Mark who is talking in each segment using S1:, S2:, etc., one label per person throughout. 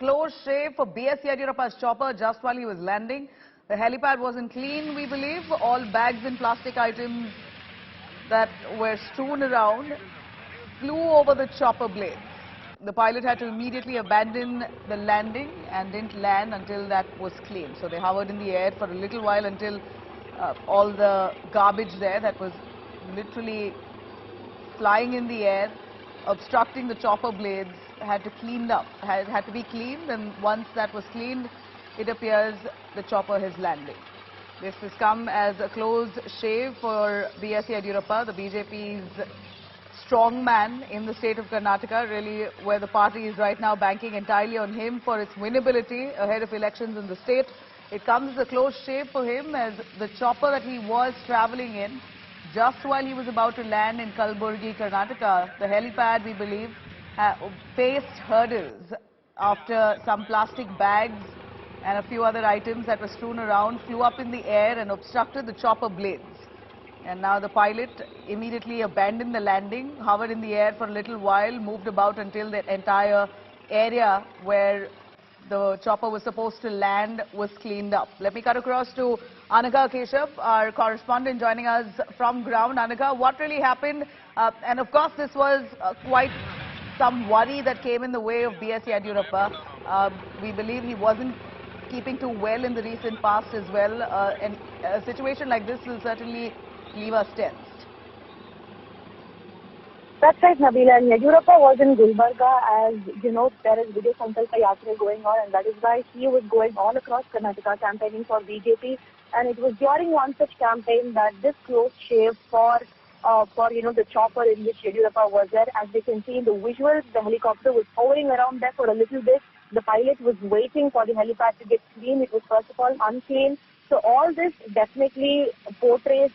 S1: close shave for B.S. Yediyurappa's chopper just while he was landing. The helipad wasn't clean, we believe. All bags and plastic items that were strewn around flew over the chopper blades. The pilot had to immediately abandon the landing and didn't land until that was clean. So they hovered in the air for a little while until all the garbage there that was literally flying in the air, obstructing the chopper blades, had to be cleaned, and once that was cleaned, it appears the chopper is landing. This has come as a close shave for B.S. Yediyurappa, the BJP's strong man in the state of Karnataka, really where the party is right now banking entirely on him for its winnability ahead of elections in the state. It comes as a close shave for him as the chopper that he was travelling in, just while he was about to land in Kalaburgi, Karnataka, the helipad, we believe, faced hurdles after some plastic bags and a few other items that were strewn around flew up in the air and obstructed the chopper blades. And now the pilot immediately abandoned the landing, hovered in the air for a little while, moved about until the entire area where the chopper was supposed to land was cleaned up. Let me cut across to Anagha Keshav, our correspondent joining us from ground. Anagha, what really happened? And of course, this was quite some worry that came in the way of B.S. Yediyurappa. We believe he wasn't keeping too well in the recent past as well. And a situation like this will certainly leave us tensed.
S2: That's right, Nabila. And Yediyurappa was in Gulbarga, as you know, there is Vijay Sankalpa Yatra going on, and that is why he was going all across Karnataka campaigning for BJP. And it was during one such campaign that this close shave for the chopper in which Yediyurappa was there. As we can see in the visuals, the helicopter was hovering around there for a little bit. The pilot was waiting for the helipad to get clean. It was first of all unclean. So all this definitely portrays,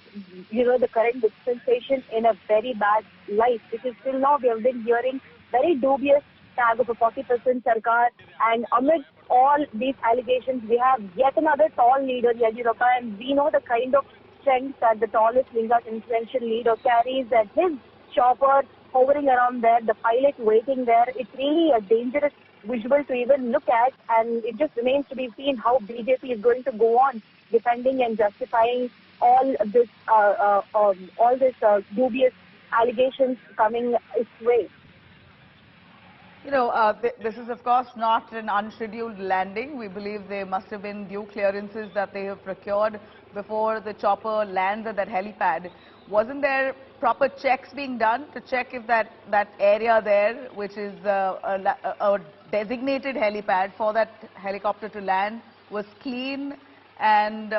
S2: the current dispensation in a very bad light, because till now we have been hearing very dubious tag of a 40% Sarkar, and amidst all these allegations, we have yet another tall leader, Yediyurappa, and we know the kind of strength that the tallest Linga influential leader carries, that his chopper hovering around there, the pilot waiting there. It's really a dangerous visual to even look at, and it just remains to be seen how BJP is going to go on defending and justifying all this dubious allegations coming its way.
S1: This is of course not an unscheduled landing. We believe there must have been due clearances that they have procured before the chopper lands at that helipad. Wasn't there proper checks being done to check if that area there, which is a designated helipad for that helicopter to land, was clean, and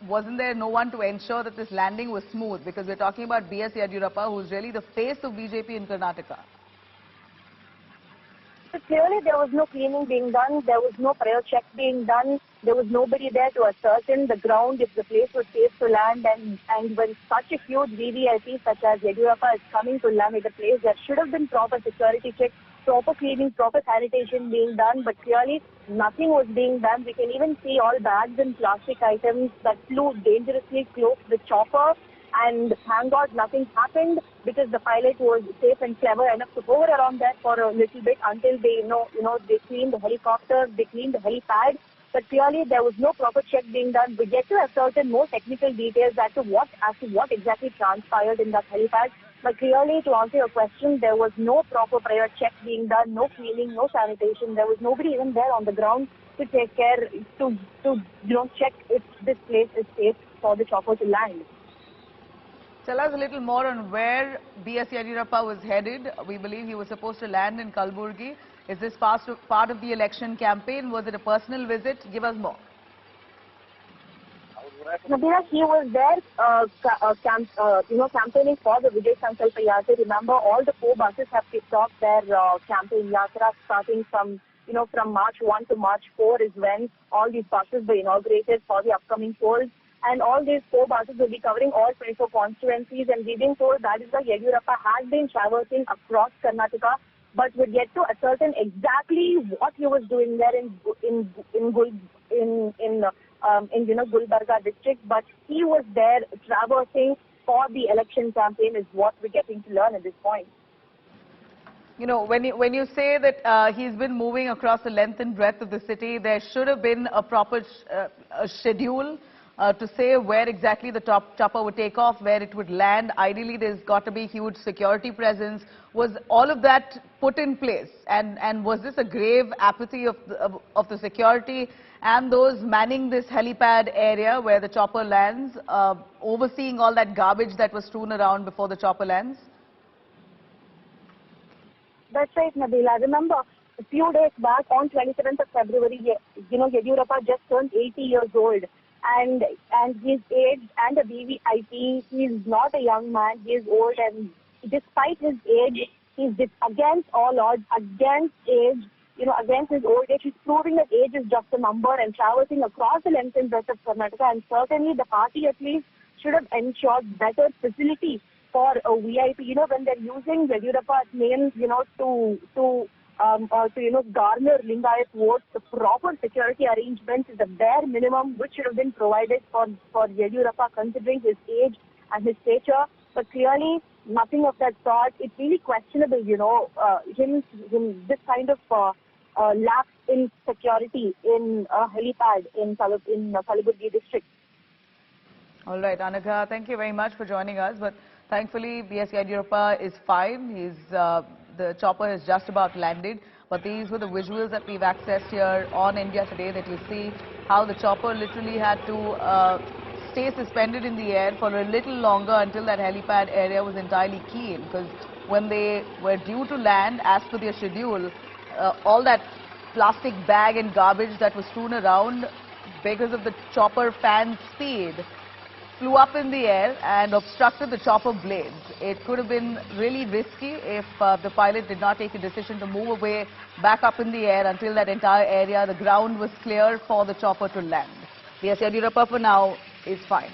S1: wasn't there no one to ensure that this landing was smooth? Because we're talking about B.S. Yediyurappa, who's really the face of BJP in Karnataka.
S2: So clearly there was no cleaning being done, there was no prior check being done, there was nobody there to ascertain the ground if the place was safe to land, and when such a huge VVIP such as Yediyurappa is coming to land at the place, there should have been proper security checks, proper cleaning, proper sanitation being done, but clearly nothing was being done. We can even see all bags and plastic items that flew dangerously close to the chopper. And thank God nothing happened, because the pilot was safe and clever enough to hover around there for a little bit until they, they cleaned the helicopter, they cleaned the helipad. But clearly there was no proper check being done. We get to ascertain more technical details as to what exactly transpired in that helipad. But clearly, to answer your question, there was no proper prior check being done, no cleaning, no sanitation. There was nobody even there on the ground to take care, to check if this place is safe for the chopper to land.
S1: Tell us a little more on where B.S. Yediyurappa was headed. We believe he was supposed to land in Kalaburgi. Is this part of the election campaign? Was it a personal visit? Give us more.
S2: Nabila, he was there campaigning for the Vijay Sankalpa Yatra. Remember, all the 4 buses have kicked off their campaign yatra starting from March 1 to March 4 is when all these buses were inaugurated for the upcoming polls. And all these 4 buses will be covering all 24 constituencies, and we've been told that is why Yediyurappa has been traversing across Karnataka, but we'll get to ascertain exactly what he was doing there in Gulbarga district. But he was there traversing for the election campaign is what we're getting to learn at this point.
S1: You know, when you say that he's been moving across the length and breadth of the city, there should have been a proper a schedule to say where exactly the chopper would take off, where it would land. Ideally, there's got to be huge security presence. Was all of that put in place? And was this a grave apathy of the security and those manning this helipad area where the chopper lands, overseeing all that garbage that was strewn around before the chopper lands?
S2: That's right, Nabila. Remember, a few days back on 27th of February, Yediyurappa just turned 80 years old. And he's aged and a VVIP. He's not a young man. He is old, and despite his age, he's against all odds, against age, against his old age. He's proving that age is just a number and traversing across the length and breadth of Karnataka. And certainly the party at least should have ensured better facility for a VIP. When they're using Yediyurappa's name, to garner Lingayat votes, the proper security arrangements is the bare minimum which should have been provided for Yediyurappa, considering his age and his stature. But clearly, nothing of that sort. It's really questionable, this kind of lapse in security in a helipad in Kalaburgi district.
S1: All right, Anagha, thank you very much for joining us. But thankfully, B.S. Yediyurappa is fine. The chopper has just about landed. But these were the visuals that we've accessed here on India Today, that you see how the chopper literally had to stay suspended in the air for a little longer until that helipad area was entirely clean. Because when they were due to land, as per their schedule, all that plastic bag and garbage that was strewn around because of the chopper fan speed flew up in the air and obstructed the chopper blades. It could have been really risky if the pilot did not take a decision to move away back up in the air until that entire area, the ground was clear for the chopper to land. B.S. Yediyurappa for now is fine.